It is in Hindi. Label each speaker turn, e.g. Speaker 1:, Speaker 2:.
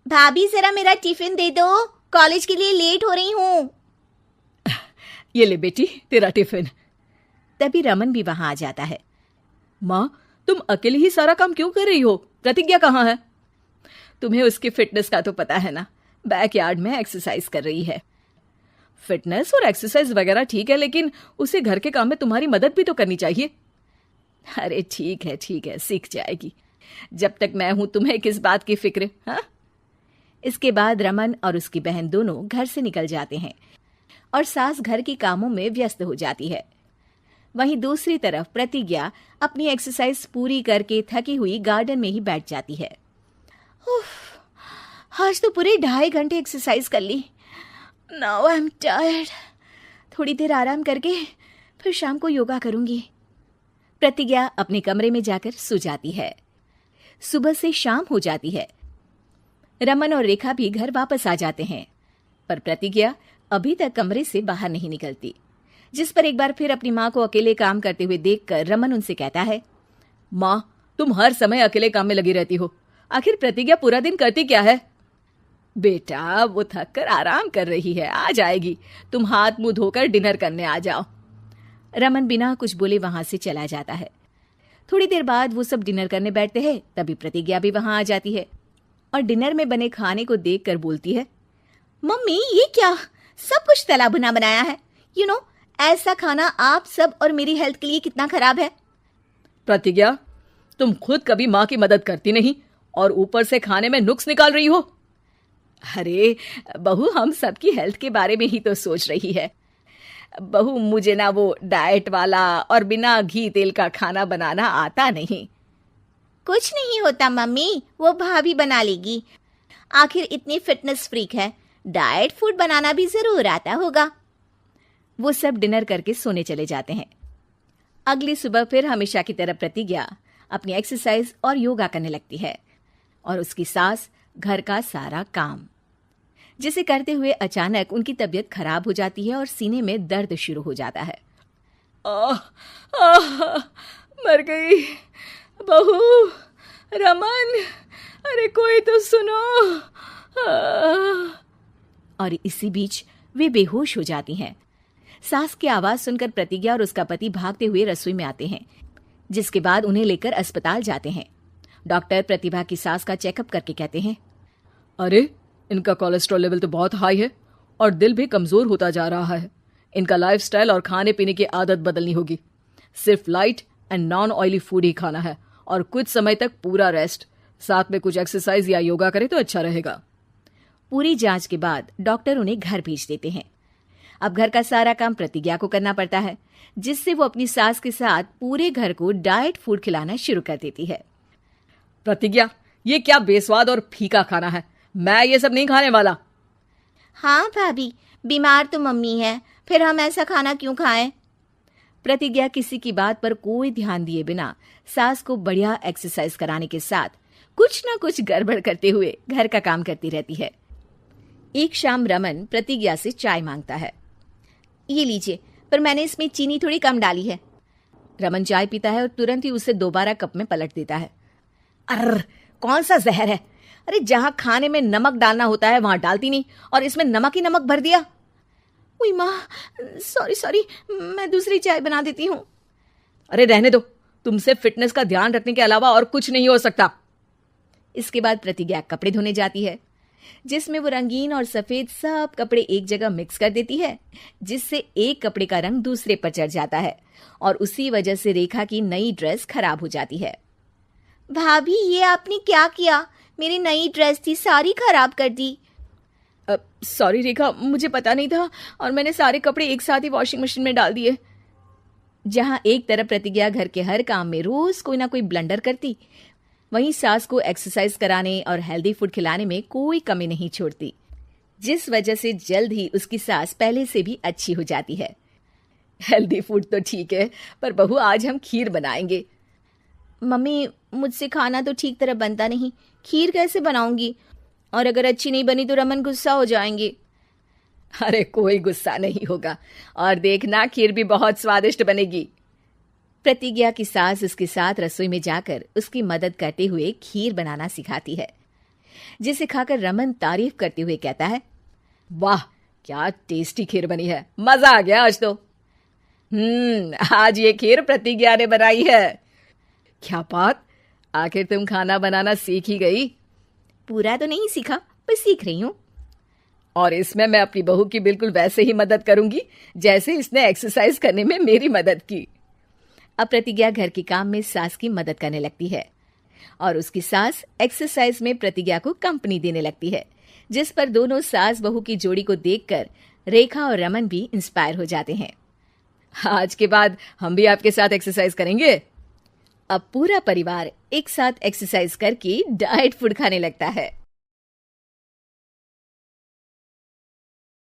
Speaker 1: भाभी जरा मेरा टिफिन दे दो, कॉलेज के लिए लेट हो रही हूँ।
Speaker 2: ये ले बेटी तेरा टिफिन।
Speaker 3: तभी रमन भी वहां आ जाता है।
Speaker 2: माँ, तुम अकेले ही सारा काम क्यों कर रही हो? प्रतिज्ञा कहाँ है? तुम्हें उसकी फिटनेस का तो पता है ना, बैकयार्ड में एक्सरसाइज कर रही है। फिटनेस और एक्सरसाइज वगैरह ठीक है, लेकिन उसे घर के काम में तुम्हारी मदद भी तो करनी चाहिए। अरे ठीक है, सीख जाएगी। जब तक मैं हूं तुम्हें किस बात की फिक्र? हाँ।
Speaker 3: इसके बाद रमन और उसकी बहन दोनों घर से निकल जाते हैं और सास घर के कामों में व्यस्त हो जाती है। वहीं दूसरी तरफ प्रतिज्ञा अपनी एक्सरसाइज पूरी करके थकी हुई गार्डन में ही बैठ जाती है।
Speaker 1: आज तो पूरे 2.5 घंटे एक्सरसाइज कर ली। Now I am tired.
Speaker 3: थोड़ी देर आराम करके फिर शाम को योगा करूंगी। प्रतिज्ञा अपने कमरे में जाकर सो जाती है। सुबह से शाम हो जाती है। रमन और रेखा भी घर वापस आ जाते हैं, पर प्रतिज्ञा अभी तक कमरे से बाहर नहीं निकलती, जिस पर एक बार फिर अपनी माँ को अकेले काम करते हुए देखकर रमन उनसे कहता है,
Speaker 2: माँ, तुम हर समय अकेले काम में लगी रहती हो। आखिर प्रतिज्ञा पूरा दिन करती क्या है? बेटा, वो थक कर आराम कर रही है, आ जाएगी। तुम हाथ मुंह धोकर डिनर करने आ जाओ।
Speaker 3: रमन बिना कुछ बोले वहां से चला जाता है। थोड़ी देर बाद वो सब डिनर करने बैठते हैं। तभी प्रतिज्ञा भी वहां आ जाती है और डिनर में बने खाने को देखकर बोलती है,
Speaker 1: मम्मी ये क्या, सब कुछ तला भुना बनाया है। यू नो, ऐसा खाना आप सब और मेरी हेल्थ के लिए कितना खराब है।
Speaker 2: प्रतिज्ञा, तुम खुद कभी माँ की मदद करती नहीं और ऊपर से खाने में नुक्स निकाल रही हो। अरे बहू, हम सबकी हेल्थ के बारे में ही तो सोच रही है। बहू, मुझे ना वो डाइट वाला और बिना घी तेल का खाना बनाना आता नहीं।
Speaker 1: कुछ नहीं होता मम्मी, वो भाभी बना लेगी। आखिर इतनी फिटनेस फ्रीक है, डाइट फूड बनाना भी जरूर आता होगा।
Speaker 3: वो सब डिनर करके सोने चले जाते हैं। अगली सुबह फिर हमेशा की तरह प्रतिज्ञा अपनी एक्सरसाइज और योगा करने लगती है और उसकी सास घर का सारा काम, जिसे करते हुए अचानक उनकी तबीयत खराब हो जाती है और सीने में दर्द शुरू हो जाता है।
Speaker 2: मर गई बहू। रमन, अरे कोई तो सुनो।
Speaker 3: और इसी बीच वे बेहोश हो जाती हैं। सास की आवाज सुनकर प्रतिज्ञा और उसका पति भागते हुए रसोई में आते हैं, जिसके बाद उन्हें लेकर अस्पताल जाते हैं। डॉक्टर प्रतिभा की सास का चेकअप करके कहते हैं,
Speaker 2: अरे इनका कोलेस्ट्रॉल लेवल तो बहुत हाई है और दिल भी कमजोर होता जा रहा है। इनका लाइफस्टाइल और खाने पीने की आदत बदलनी होगी। सिर्फ light and non oily food ही खाना है और कुछ समय तक पूरा रेस्ट, साथ में कुछ एक्सरसाइज या योगा करे तो अच्छा रहेगा।
Speaker 3: पूरी जांच के बाद डॉक्टर उन्हें घर भेज देते हैं। अब घर का सारा काम प्रतिज्ञा को करना पड़ता है, जिससे वो अपनी सास के साथ पूरे घर को डाइट फूड खिलाना शुरू कर देती है।
Speaker 2: प्रतिज्ञा, ये क्या बेस्वाद और फीका खाना है, मैं ये सब नहीं खाने वाला।
Speaker 1: हाँ भाभी, बीमार तो मम्मी है, फिर हम ऐसा खाना क्यों खाएं?
Speaker 3: प्रतिज्ञा किसी की बात पर कोई ध्यान दिए बिना सास को बढ़िया एक्सरसाइज कराने के साथ कुछ ना कुछ गड़बड़ करते हुए घर का काम करती रहती है। एक शाम रमन प्रतिज्ञा से चाय मांगता है।
Speaker 1: ये लीजिए, पर मैंने इसमें चीनी थोड़ी कम डाली है।
Speaker 3: रमन चाय पीता है और तुरंत ही उसे दोबारा कप में पलट देता है।
Speaker 2: अर्र, कौन सा जहर है? अरे जहां खाने में नमक डालना होता है वहां डालती नहीं और इसमें नमक ही नमक भर दिया।
Speaker 1: उई माँ, सॉरी, मैं दूसरी चाय बना देती हूँ।
Speaker 2: अरे रहने दो, तुमसे फिटनेस का ध्यान रखने के अलावा और कुछ नहीं हो सकता।
Speaker 3: इसके बाद प्रतिज्ञा कपड़े धोने जाती है, जिसमें वो रंगीन और सफेद सब कपड़े एक जगह मिक्स कर देती है, जिससे एक कपड़े का रंग दूसरे पर चढ़ जाता है और उसी वजह से रेखा की नई ड्रेस खराब हो जाती है।
Speaker 1: भाभी, ये आपने क्या किया? मेरी नई ड्रेस थी, सारी खराब कर दी।
Speaker 2: सॉरी रेखा, मुझे पता नहीं था और मैंने सारे कपड़े एक साथ ही वॉशिंग मशीन में डाल दिए।
Speaker 3: जहां एक तरफ प्रतिज्ञा घर के हर काम में रोज कोई ना कोई ब्लंडर करती, वहीं सास को एक्सरसाइज कराने और हेल्दी फूड खिलाने में कोई कमी नहीं छोड़ती, जिस वजह से जल्द ही उसकी सास पहले से भी अच्छी हो जाती है।
Speaker 2: हेल्दी फूड तो ठीक है, पर बहू आज हम खीर बनाएंगे।
Speaker 1: मम्मी, मुझसे खाना तो ठीक तरह बनता नहीं, खीर कैसे बनाऊंगी? और अगर अच्छी नहीं बनी तो रमन गुस्सा हो जाएंगे।
Speaker 2: अरे कोई गुस्सा नहीं होगा और देखना, खीर भी बहुत स्वादिष्ट बनेगी।
Speaker 3: प्रतिज्ञा की सास उसके साथ रसोई में जाकर उसकी मदद करते हुए खीर बनाना सिखाती है। जिसे खाकर रमन तारीफ करते हुए कहता है,
Speaker 2: वाह, क्या टेस्टी खीर बनी है, मजा आ गया आज तो। आज ये खीर प्रतिज्ञा ने बनाई है। क्या बात, आखिर तुम खाना बनाना सीख ही गई?
Speaker 3: पूरा तो नहीं सीखा, पर सीख रही हूँ।
Speaker 2: और इसमें मैं अपनी बहू की बिल्कुल वैसे ही मदद करूंगी जैसे इसने एक्सरसाइज करने में मेरी मदद की।
Speaker 3: अब प्रतिज्ञा घर के काम में सास की मदद करने लगती है और उसकी सास एक्सरसाइज में प्रतिज्ञा को कंपनी देने लगती है, जिस पर दोनों सास बहू की जोड़ी को देखकर रेखा और रमन भी इंस्पायर हो जाते हैं।
Speaker 2: आज के बाद हम भी आपके साथ एक्सरसाइज करेंगे।
Speaker 3: अब पूरा परिवार एक साथ एक्सरसाइज करके डाइट फूड खाने लगता है।